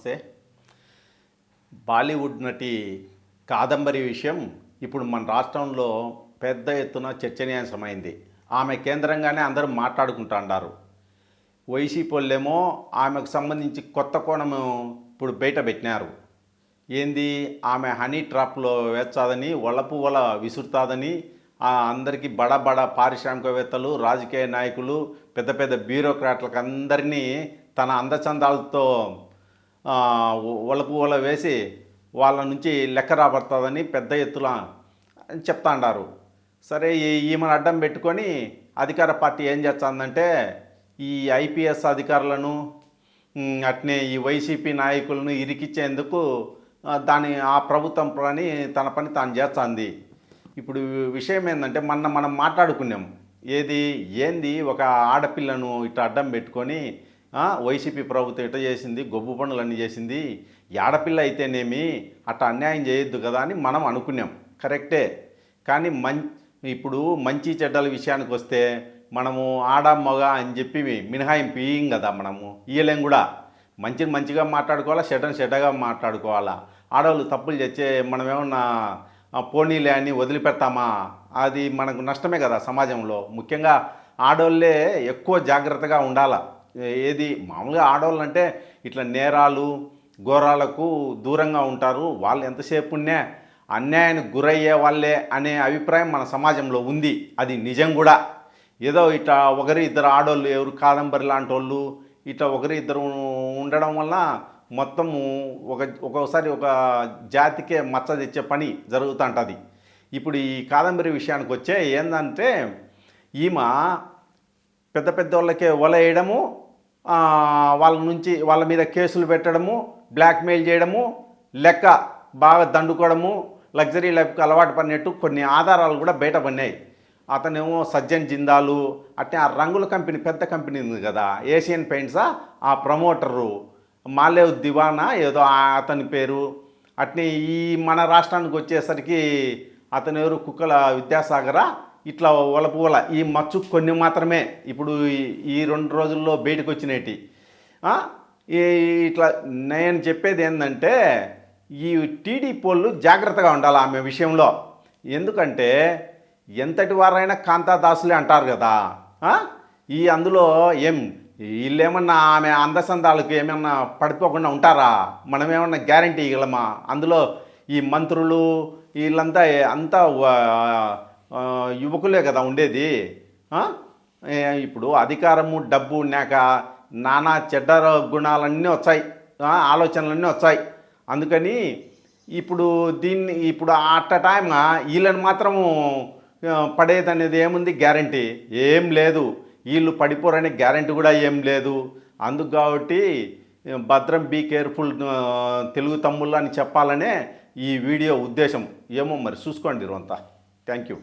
నమస్తే. బాలీవుడ్ నటి కాదంబరి విషయం ఇప్పుడు మన రాష్ట్రంలో పెద్ద ఎత్తున చర్చనీయాంశమైంది. ఆమె కేంద్రంగానే అందరూ మాట్లాడుకుంటున్నారు. వైసీపీ వాళ్ళేమో ఆమెకు సంబంధించి కొత్త కోణము ఇప్పుడు బయట పెట్టినారు. ఏంది, ఆమె హనీ ట్రాప్లో వేస్తాదని, వలపు వల విసురుతాదని అందరికీ బడ పారిశ్రామికవేత్తలు, రాజకీయ నాయకులు, పెద్ద పెద్ద బ్యూరోక్రాట్లకు అందరినీ తన అందచందాలతో వలపు వల వేసి వాళ్ళ నుంచి లెక్క రాబడుతుందని పెద్ద ఎత్తున చెప్తాండారు. సరే, ఈమెను అడ్డం పెట్టుకొని అధికార పార్టీ ఏం చేస్తుందంటే ఈ ఐపీఎస్ అధికారులను అట్నే ఈ వైసీపీ నాయకులను ఇరికిచ్చేందుకు ఆ ప్రభుత్వం పని తన పని తాను చేస్తుంది. ఇప్పుడు విషయం ఏంటంటే మనం మాట్లాడుకున్నాం. ఏంది ఒక ఆడపిల్లను ఇట్లా అడ్డం పెట్టుకొని వైసీపీ ప్రభుత్వం ఇట్లా చేసింది, గొబ్బు పనులన్నీ చేసింది, ఈ ఆడపిల్ల అయితేనేమి అట్లా అన్యాయం చేయొద్దు కదా అని మనం అనుకున్నాం. కరెక్టే. కానీ ఇప్పుడు మంచి చెడ్డల విషయానికి వస్తే మనము ఆడ మగ అని చెప్పి మినహాయింపు ఇయ్యం కదా, మనము ఇయ్యలేం కూడా. మంచిని మంచిగా మాట్లాడుకోవాలా, చెడ్డగా మాట్లాడుకోవాలా. ఆడవాళ్ళు తప్పులు చేస్తే మనం ఏమన్నా పోనీలే అని వదిలిపెడతామా? అది మనకు నష్టమే కదా సమాజంలో. ముఖ్యంగా ఆడవాళ్ళే ఎక్కువ జాగ్రత్తగా ఉండాలా. మామూలుగా ఆడవాళ్ళు అంటే ఇట్లా నేరాలు ఘోరాలకు దూరంగా ఉంటారు. వాళ్ళు ఎంతసేపు అన్యాయానికి గురయ్యే వాళ్ళే అనే అభిప్రాయం మన సమాజంలో ఉంది. అది నిజం కూడా. ఏదో ఇట్లా ఇద్దరు ఆడవాళ్ళు, ఎవరు కాదంబరి లాంటి వాళ్ళు ఇట్లా ఇద్దరు ఉండడం వల్ల మొత్తము ఒక్కొక్కసారి ఒక జాతికే మచ్చ తెచ్చే పని జరుగుతుంటుంది. ఇప్పుడు ఈ కాదంబరి విషయానికి వచ్చే ఏంటంటే ఈమె పెద్ద వాళ్ళకే వల వేయడము, వాళ్ళ మీద కేసులు పెట్టడము, బ్లాక్మెయిల్ చేయడము, లెక్క బాగా దండుకోవడము, లగ్జరీ లైఫ్కి అలవాటు పడినట్టు కొన్ని ఆధారాలు కూడా బయట పడినాయి. అతనేమో సజ్జన్ జిందాలు, అట్నే ఆ రంగుల కంపెనీ, పెద్ద కంపెనీ ఉంది కదా ఏషియన్ పెయింట్సా, ఆ ప్రమోటరు మాలేవ్ దివానా ఏదో అతని పేరు. అట్నే ఈ మన రాష్ట్రానికి వచ్చేసరికి అతను ఎవరు, కుక్కల విద్యాసాగరా. ఇట్లా వల ఈ మచ్చు కొన్ని మాత్రమే ఇప్పుడు ఈ 2 రోజుల్లో బయటకు వచ్చినవి. ఇట్లా నేను చెప్పేది ఏంటంటే ఈ టీడీపీ వాళ్ళు జాగ్రత్తగా ఉండాలి ఆమె విషయంలో. ఎందుకంటే ఎంతటి వారైనా కాంతాదాసులే అంటారు కదా. అందులో వీళ్ళేమన్నా ఆమె అందసందాలకు ఏమన్నా పడిపోకుండా ఉంటారా? మనమేమన్నా గ్యారంటీ ఇవ్వగలమా? అందులో ఈ మంత్రులు వీళ్ళంతా యువకులే కదా ఉండేది. ఇప్పుడు అధికారము డబ్బు ఉన్నాక నానా చెడ్డ గుణాలన్నీ వచ్చాయి, ఆలోచనలన్నీ వచ్చాయి. అందుకని ఇప్పుడు అట్ టైమ్ వీళ్ళని మాత్రము పడేదనేది ఏముంది? గ్యారంటీ ఏం లేదు. వీళ్ళు పడిపోరనే గ్యారంటీ కూడా ఏం లేదు. అందుకు కాబట్టి భద్రం, బీ కేర్ఫుల్ తెలుగు తమ్ముళ్ళు అని చెప్పాలనే ఈ వీడియో ఉద్దేశం. ఏమో మరి చూసుకోండి అంతా. Thank you.